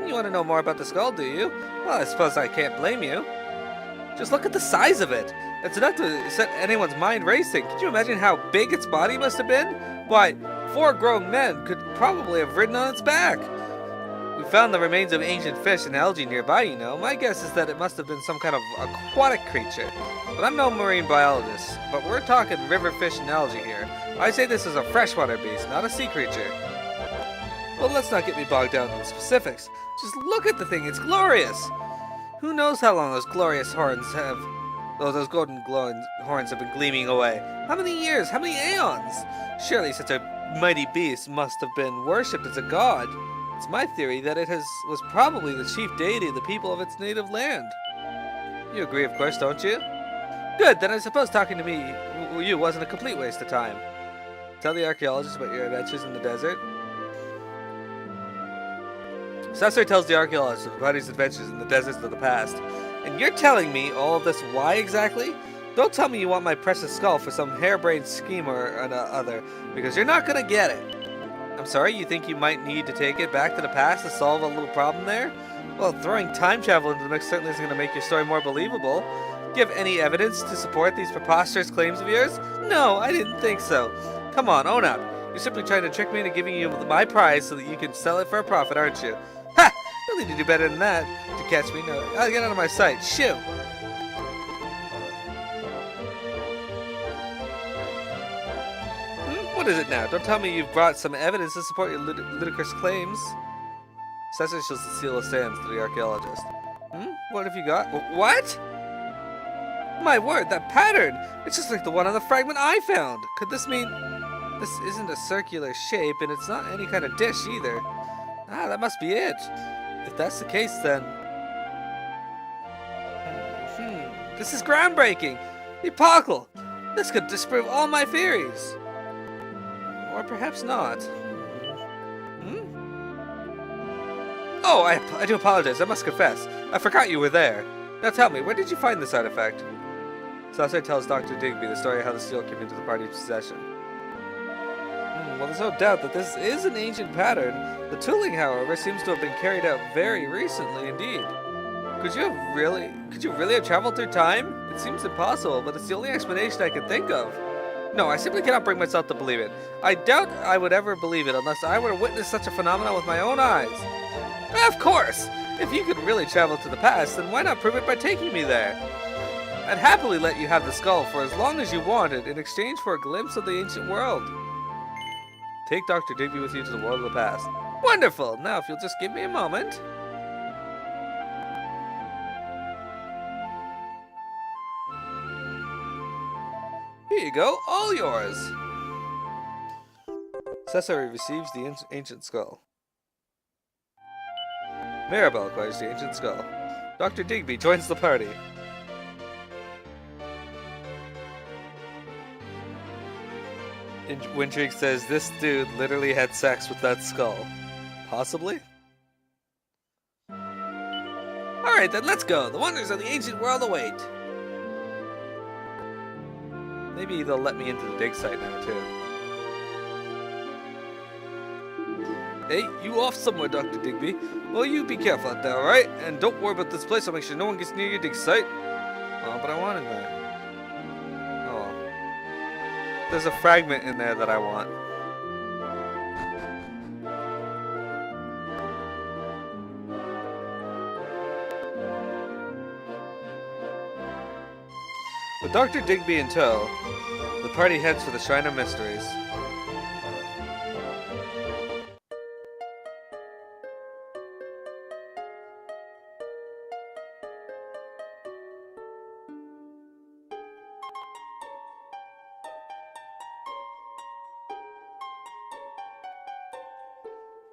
You want to know more about the skull, do you? Well, I suppose I can't blame you. Just look at the size of it. It's enough to set anyone's mind racing. Could you imagine how big its body must have been? Why, 4 grown men could probably have ridden on its back. We found the remains of ancient fish and algae nearby, you know. My guess is that it must have been some kind of aquatic creature. But I'm no marine biologist. But we're talking river fish and algae here. I say this is a freshwater beast, not a sea creature. Well, let's not get me bogged down in the specifics. Just look at the thing, it's glorious! Who knows how long those glorious horns have... those golden glowing horns have been gleaming away? How many years? How many aeons? Surely such a mighty beast must have been worshipped as a god. It's my theory that it was probably the chief deity of the people of its native land. You agree, of course, don't you? Good, then I suppose talking to me, you, wasn't a complete waste of time. Tell the archaeologist about your adventures in the desert. Soothsayer tells the archaeologist about his adventures in the deserts of the past. And you're telling me all of this why exactly? Don't tell me you want my precious skull for some harebrained scheme or other, because you're not gonna get it. I'm sorry, you think you might need to take it back to the past to solve a little problem there? Well, throwing time travel into the mix certainly isn't gonna make your story more believable. Do you have any evidence to support these preposterous claims of yours? No, I didn't think so. Come on, own up. You're simply trying to trick me into giving you my prize so that you can sell it for a profit, aren't you? Ha! You'll need to do better than that to catch me. No, I'll get out of my sight. Shoo! What is it now? Don't tell me you've brought some evidence to support your ludicrous claims. Soothsayer shows the seal of sands to the archaeologist. What have you got? What? My word, that pattern! It's just like the one on the fragment I found! Could this mean... This isn't a circular shape, and it's not any kind of dish either. Ah, that must be it. If that's the case, then... This is groundbreaking! Epochal! This could disprove all my theories! Or perhaps not. Oh, I do apologize, I must confess. I forgot you were there. Now tell me, where did you find this artifact? Soothsayer tells Dr. Digby the story of how the seal came into the party's possession. Well, there's no doubt that this is an ancient pattern. The tooling, however, seems to have been carried out very recently indeed. Could you really have traveled through time? It seems impossible, but it's the only explanation I can think of. No, I simply cannot bring myself to believe it. I doubt I would ever believe it unless I were to witness such a phenomenon with my own eyes. Of course! If you could really travel to the past, then why not prove it by taking me there? I'd happily let you have the skull for as long as you wanted in exchange for a glimpse of the ancient world. Take Dr. Digby with you to the world of the past. Wonderful! Now, if you'll just give me a moment. Here you go, all yours! Soothsayer receives the ancient skull. Mirabelle acquires the ancient skull. Dr. Digby joins the party. Wintrigue says this dude literally had sex with that skull. Possibly? Alright then, let's go. The wonders of the ancient world await. Maybe they'll let me into the dig site now, too. Hey, you off somewhere, Dr. Digby. Well, you be careful out there, alright? And don't worry about this place. I'll make sure no one gets near your dig site. Oh, but I wanted that. Oh. There's a fragment in there that I want. With Dr. Digby in tow, the party heads for the Shrine of Mysteries.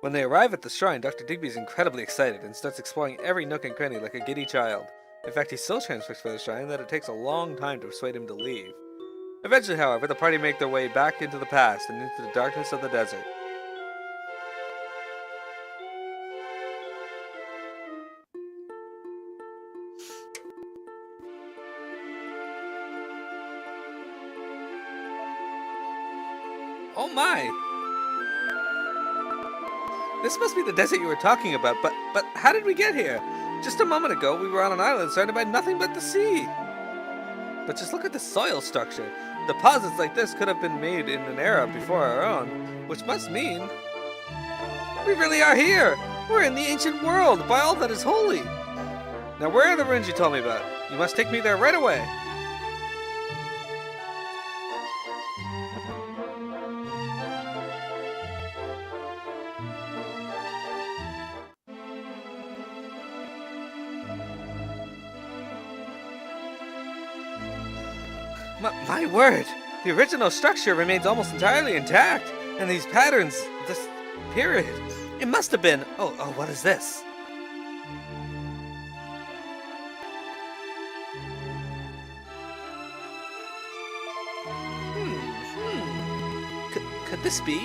When they arrive at the shrine, Dr. Digby is incredibly excited and starts exploring every nook and cranny like a giddy child. In fact, he's so transfixed by the shrine that it takes a long time to persuade him to leave. Eventually, however, the party make their way back into the past and into the darkness of the desert. Oh my! This must be the desert you were talking about, but how did we get here? Just a moment ago, we were on an island surrounded by nothing but the sea. But just look at the soil structure. Deposits like this could have been made in an era before our own, which must mean we really are here. We're in the ancient world, by all that is holy. Now where are the ruins you told me about? You must take me there right away. My word! The original structure remains almost entirely intact, and these patterns, this period, it must have been... Oh, what is this? Could this be?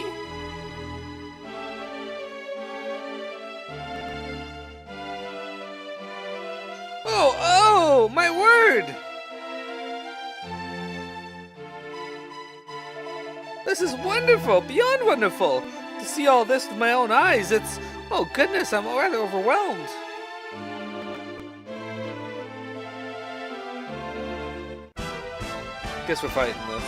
Oh, my word! This is wonderful, beyond wonderful! To see all this with my own eyes, it's... Oh goodness, I'm rather overwhelmed. Guess we're fighting this.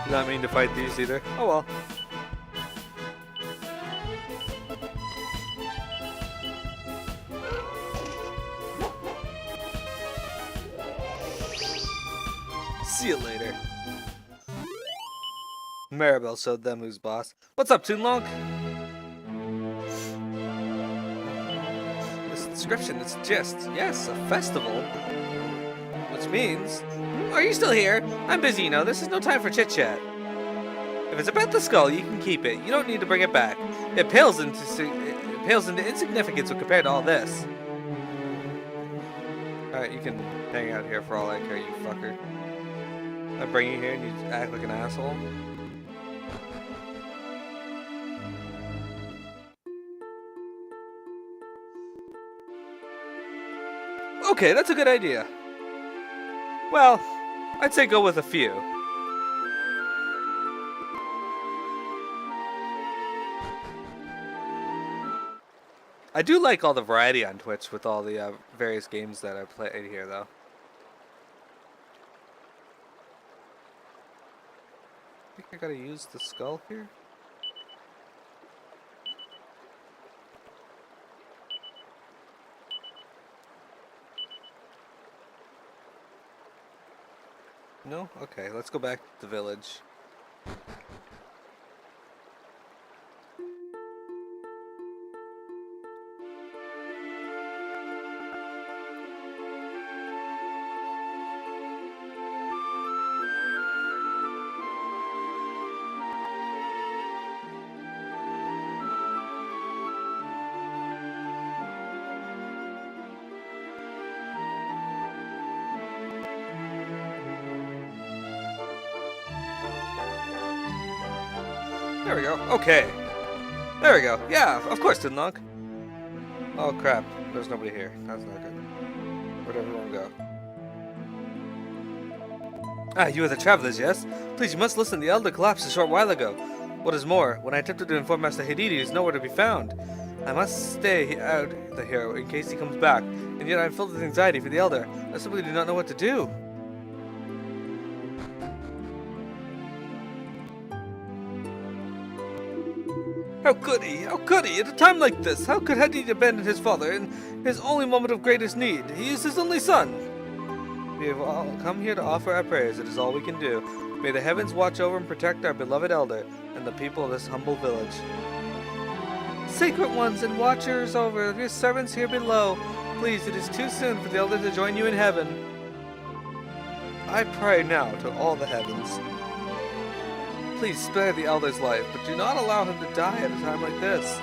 Did not mean to fight these either. Oh well. See you later. Maribel showed them who's boss. What's up, Toonlong? This description is just, yes, a festival. Which means... Are you still here? I'm busy, you know. This is no time for chit-chat. If it's about the skull, you can keep it. You don't need to bring it back. It pales into insignificance when compared to all this. Alright, you can hang out here for all I care, you fucker. I bring you here and you act like an asshole. Okay, that's a good idea. Well, I'd say go with a few. I do like all the variety on Twitch with all the various games that I played here, though. I think I gotta use the skull here. No? Okay, let's go back to the village. There we go. Okay. There we go. Yeah, of course, Toonlong. Oh crap. There's nobody here. That's not good. Where'd everyone go? Ah, you are the travelers, yes? Please, you must listen. The elder collapsed a short while ago. What is more, when I attempted to inform Master Hididi, he is nowhere to be found. I must stay out the hero in case he comes back, and yet I am filled with anxiety for the elder. I simply do not know what to do. How could he? How could he? At a time like this, how could Hididi abandon his father in his only moment of greatest need? He is his only son. We have all come here to offer our prayers. It is all we can do. May the heavens watch over and protect our beloved elder and the people of this humble village. Sacred ones and watchers over your servants here below. Please, it is too soon for the elder to join you in heaven. I pray now to all the heavens. Please spare the elder's life, but do not allow him to die at a time like this.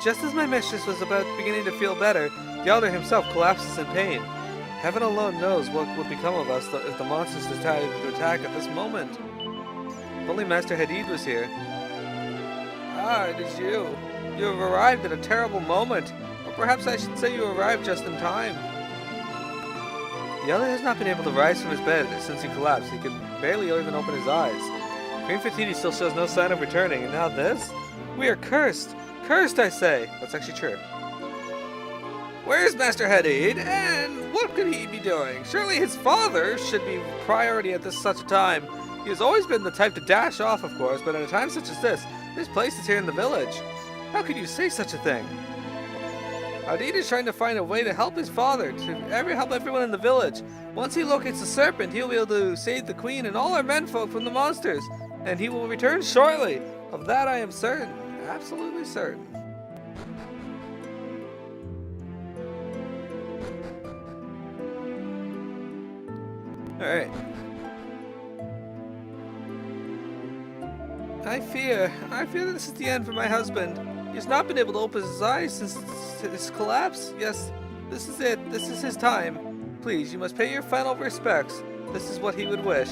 Just as my mistress was about beginning to feel better, the elder himself collapses in pain. Heaven alone knows what would become of us if the monsters decided to attack at this moment. If only Master Hadid was here. Ah, it is you. You have arrived at a terrible moment. Or perhaps I should say you arrived just in time. The elder has not been able to rise from his bed since he collapsed. He can barely even open his eyes. Queen Fatidi still shows no sign of returning, and now this? We are cursed! Cursed, I say! That's actually true. Where's Master Hadid, and what could he be doing? Surely his father should be priority at such a time. He has always been the type to dash off, of course, but at a time such as this, his place is here in the village. How could you say such a thing? Hadid is trying to find a way to help his father, to help everyone in the village. Once he locates the serpent, he'll be able to save the queen and all our menfolk from the monsters, and he will return shortly. Of that I am certain, absolutely certain. Alright. I fear that this is the end for my husband. He has not been able to open his eyes since his collapse. Yes, this is it. This is his time. Please, you must pay your final respects. This is what he would wish.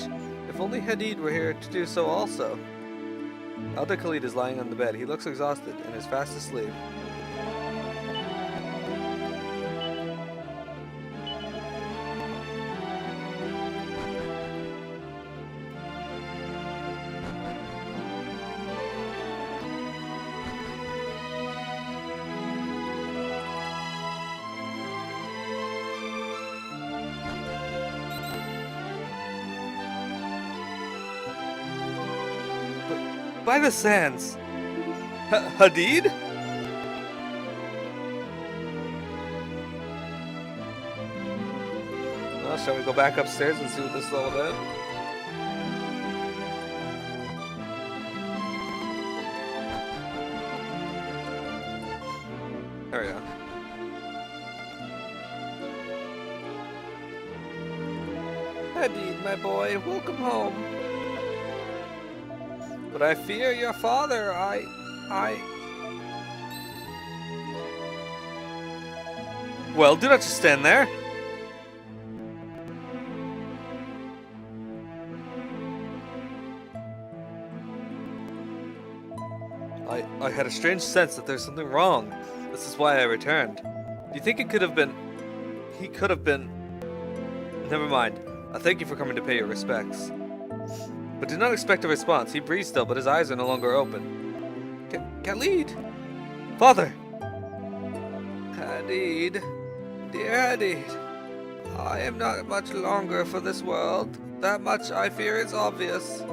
If only Hadid were here to do so also. Elder Khalid is lying on the bed. He looks exhausted and is fast asleep. By the sands. Hadid? Well, shall we go back upstairs and see what this is all about? There we go. Hadid, my boy, welcome home. But I fear your father, Well, do not just stand there. I had a strange sense that there's something wrong. This is why I returned. Do you think it could have been... He could have been... Never mind. I thank you for coming to pay your respects. But do not expect a response. He breathes still, but his eyes are no longer open. Khalid! Father! Hadid. Dear Hadid. I am not much longer for this world. That much, I fear, is obvious.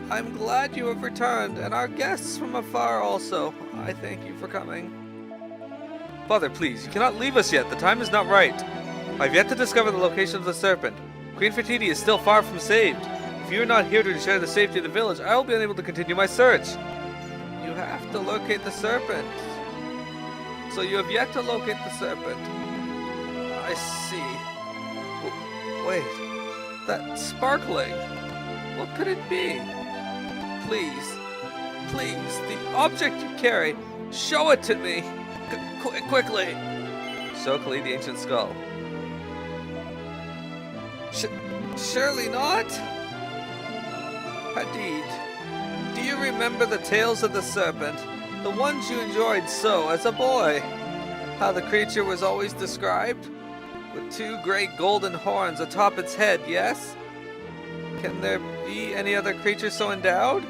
I'm glad you have returned, and our guests from afar also. I thank you for coming. Father, please, you cannot leave us yet. The time is not right. I've yet to discover the location of the serpent. Queen Fatidi is still far from saved. If you are not here to ensure the safety of the village, I will be unable to continue my search. You have to locate the serpent. So you have yet to locate the serpent. I see. Wait. That sparkling. What could it be? Please. Please. The object you carry. Show it to me. Quickly. Show Khalid the ancient skull. Surely not? Hadid, do you remember the tales of the serpent? The ones you enjoyed so as a boy? How the creature was always described? With two great golden horns atop its head, yes? Can there be any other creature so endowed?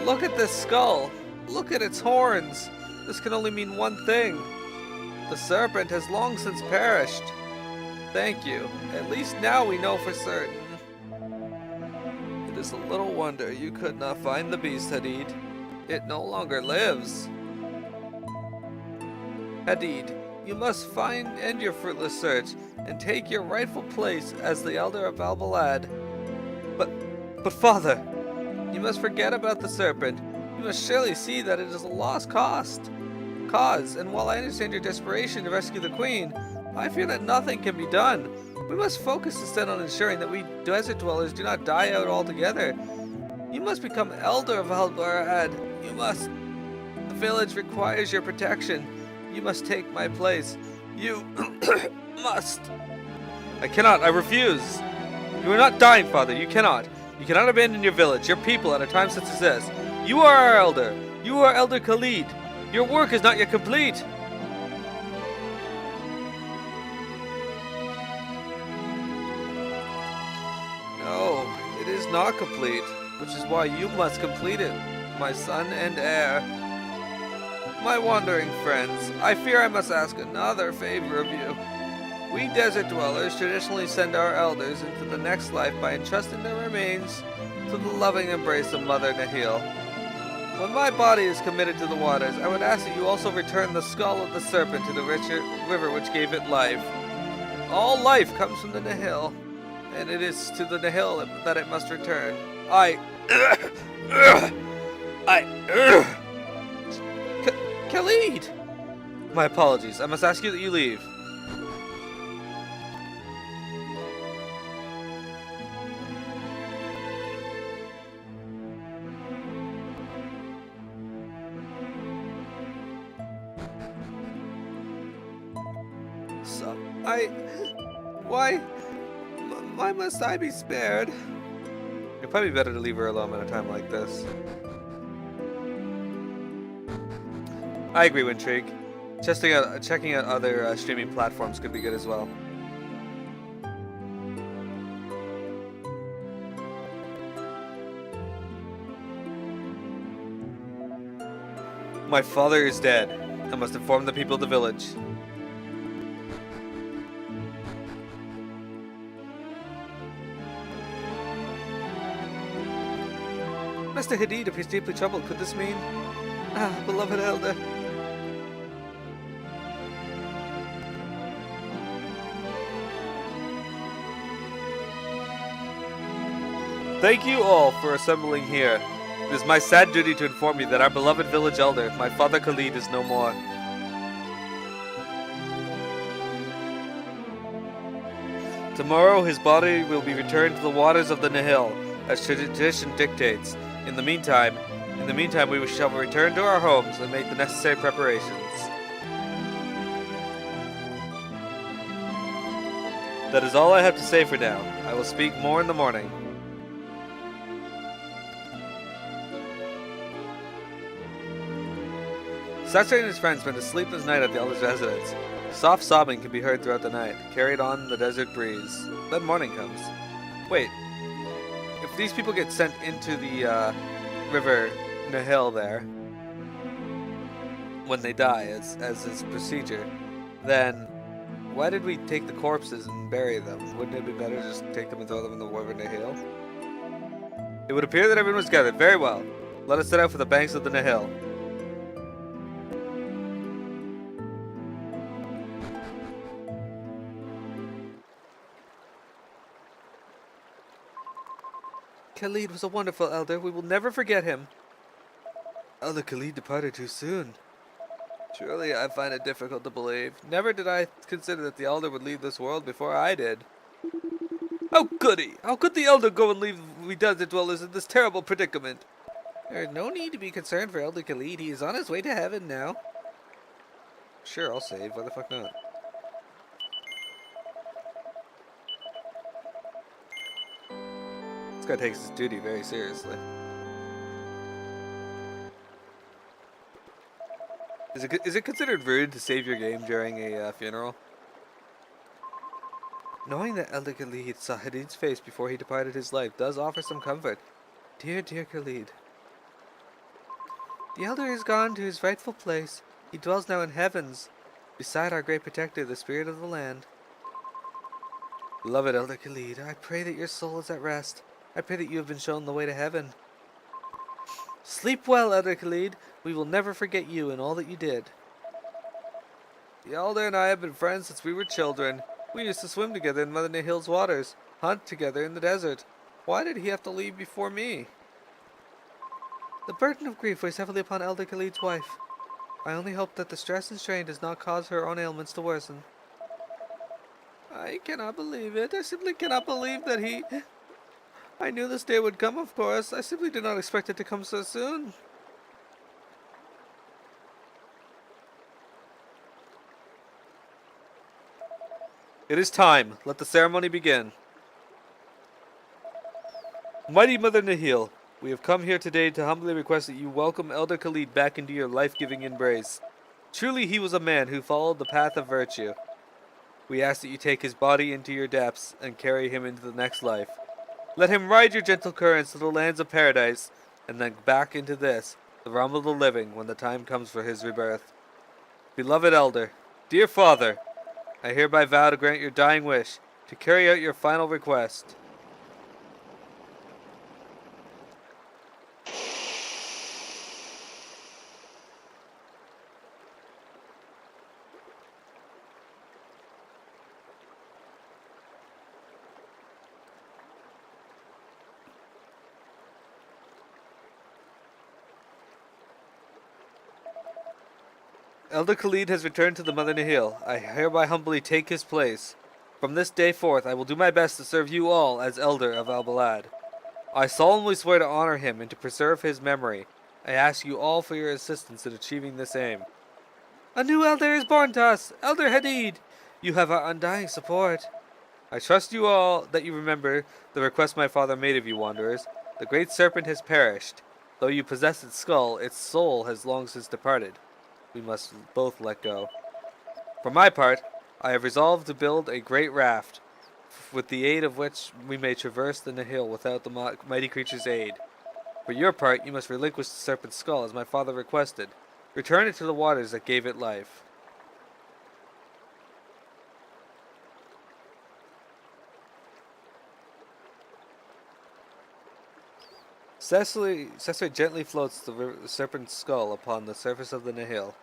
Look at this skull. Look at its horns. This can only mean one thing. The serpent has long since perished. Thank you. At least now we know for certain. It is a little wonder you could not find the beast, Hadid. It no longer lives. Hadid, you must end your fruitless search and take your rightful place as the elder of Al-Balad. But father, you must forget about the serpent. You must surely see that it is a lost cause. And while I understand your desperation to rescue the queen, I fear that nothing can be done. We must focus instead on ensuring that we desert dwellers do not die out altogether. You must become elder of Albarad. You must. The village requires your protection. You must take my place. You must. I cannot. I refuse. You are not dying, father. You cannot. You cannot abandon your village, your people, at a time such as this. You are our elder. You are Elder Khalid. Your work is not yet complete. No, it is not complete, which is why you must complete it, my son and heir. My wandering friends, I fear I must ask another favor of you. We desert dwellers traditionally send our elders into the next life by entrusting their remains to the loving embrace of Mother Nihil. When my body is committed to the waters, I would ask that you also return the skull of the serpent to the river which gave it life. All life comes from the Nihil, and it is to the Nihil that it must return. Khalid! My apologies. I must ask you that you leave. So, why must I be spared? It'd probably be better to leave her alone at a time like this. I agree, Wintrigue. Checking out other streaming platforms could be good as well. My father is dead. I must inform the people of the village. Mr. Hadid appears deeply troubled. Could this mean? Ah, beloved elder. Thank you all for assembling here. It is my sad duty to inform you that our beloved village elder, my father Khalid, is no more. Tomorrow his body will be returned to the waters of the Nihil, as tradition dictates. In the meantime, we shall return to our homes and make the necessary preparations. That is all I have to say for now. I will speak more in the morning. Soothsayer and his friends spent a sleepless night at the elder's residence. Soft sobbing can be heard throughout the night, carried on the desert breeze. Then morning comes. Wait. If these people get sent into the river Nihil there, when they die, as is procedure, then why did we take the corpses and bury them? Wouldn't it be better to just take them and throw them in the river Nihil? It would appear that everyone was gathered. Very well. Let us set out for the banks of the Nihil. Khalid was a wonderful elder. We will never forget him. Elder Khalid departed too soon. Truly, I find it difficult to believe. Never did I consider that the elder would leave this world before I did. How could he? How could the elder go and leave we desert dwellers in this terrible predicament? There is no need to be concerned for Elder Khalid. He is on his way to heaven now. Sure, I'll save. Why the fuck not? This guy takes his duty very seriously. Is it considered rude to save your game during a funeral? Knowing that Elder Khalid saw Hadid's face before he departed his life does offer some comfort. Dear, dear Khalid. The elder is gone to his rightful place. He dwells now in heavens, beside our great protector, the spirit of the land. Beloved Elder Khalid, I pray that your soul is at rest. I pray that you have been shown the way to heaven. Sleep well, Elder Khalid. We will never forget you and all that you did. The elder and I have been friends since we were children. We used to swim together in Mother Nihil's waters, hunt together in the desert. Why did he have to leave before me? The burden of grief weighs heavily upon Elder Khalid's wife. I only hope that the stress and strain does not cause her own ailments to worsen. I cannot believe it. I simply cannot believe that he... I knew this day would come, of course. I simply did not expect it to come so soon. It is time. Let the ceremony begin. Mighty Mother Nihil, we have come here today to humbly request that you welcome Elder Khalid back into your life-giving embrace. Truly he was a man who followed the path of virtue. We ask that you take his body into your depths and carry him into the next life. Let him ride your gentle currents to the lands of paradise, and then back into this, the realm of the living, when the time comes for his rebirth. Beloved Elder, dear Father, I hereby vow to grant your dying wish, to carry out your final request. Elder Khalid has returned to the Mother Nihil. I hereby humbly take his place. From this day forth, I will do my best to serve you all as Elder of Al-Balad. I solemnly swear to honor him and to preserve his memory. I ask you all for your assistance in achieving this aim. A new Elder is born to us, Elder Hadid. You have our undying support. I trust you all that you remember the request my father made of you, wanderers. The great serpent has perished. Though you possess its skull, its soul has long since departed. We must both let go. For my part, I have resolved to build a great raft, with the aid of which we may traverse the Nihil without the mighty creature's aid. For your part, you must relinquish the serpent's skull as my father requested. Return it to the waters that gave it life. Cecily gently floats the serpent's skull upon the surface of the Nihil.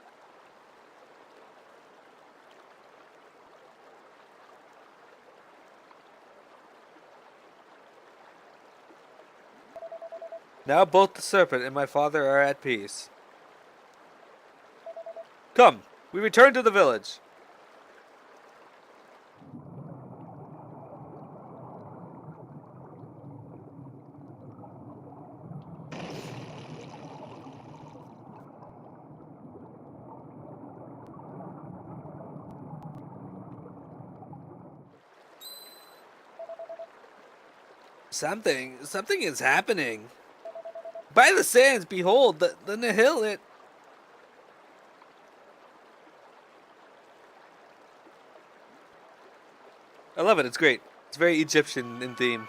Now both the serpent and my father are at peace. Come, we return to the village. Something is happening. By the sands, behold, the Nihil, it... I love it, it's great. It's very Egyptian in theme.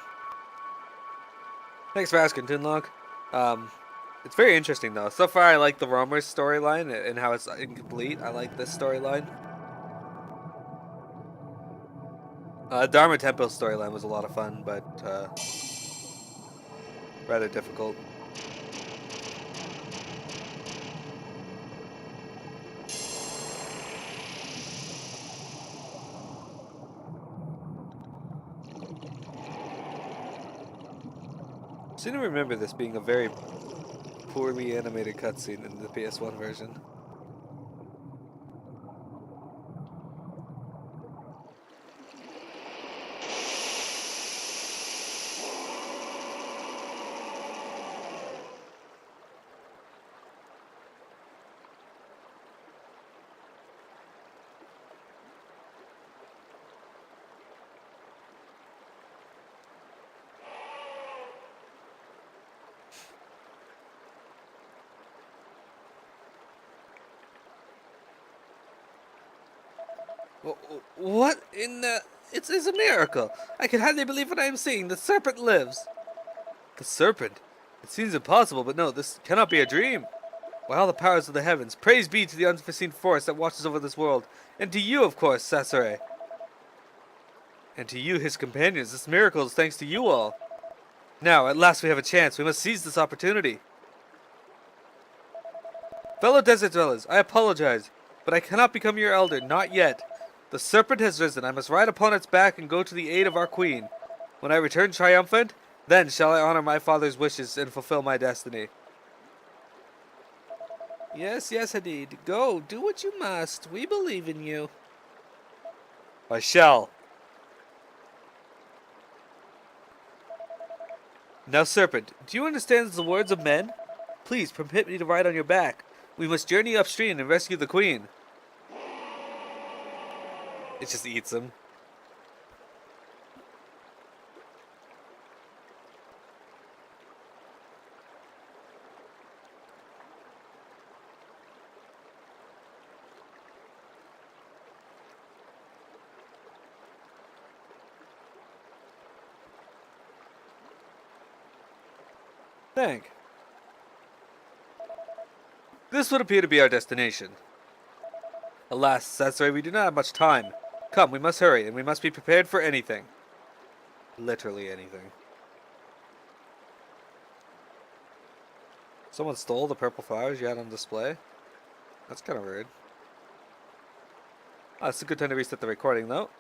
Thanks for asking, Tinlog. It's very interesting, though. So far, I like the Romer's storyline and how it's incomplete. I like this storyline. Dharma Temple's storyline was a lot of fun, but rather difficult. I seem to remember this being a very poorly animated cutscene in the PS1 version. What in the... It's a miracle. I can hardly believe what I am seeing. The serpent lives. The serpent? It seems impossible, but no, this cannot be a dream. By all the powers of the heavens, praise be to the unforeseen force that watches over this world. And to you, of course, Soothsayer. And to you, his companions. This miracle is thanks to you all. Now, at last we have a chance. We must seize this opportunity. Fellow desert dwellers, I apologize, but I cannot become your elder, not yet. The serpent has risen. I must ride upon its back and go to the aid of our queen. When I return triumphant, then shall I honor my father's wishes and fulfill my destiny. Yes, Hadid. Go, do what you must. We believe in you. I shall. Now, Serpent, do you understand the words of men? Please permit me to ride on your back. We must journey upstream and rescue the queen. It just eats him. Thank. This would appear to be our destination. Alas, that's right, we do not have much time. Come, we must hurry, and we must be prepared for anything. Literally anything. Someone stole the purple flowers you had on display? That's kind of rude. Ah, it's a good time to reset the recording, though.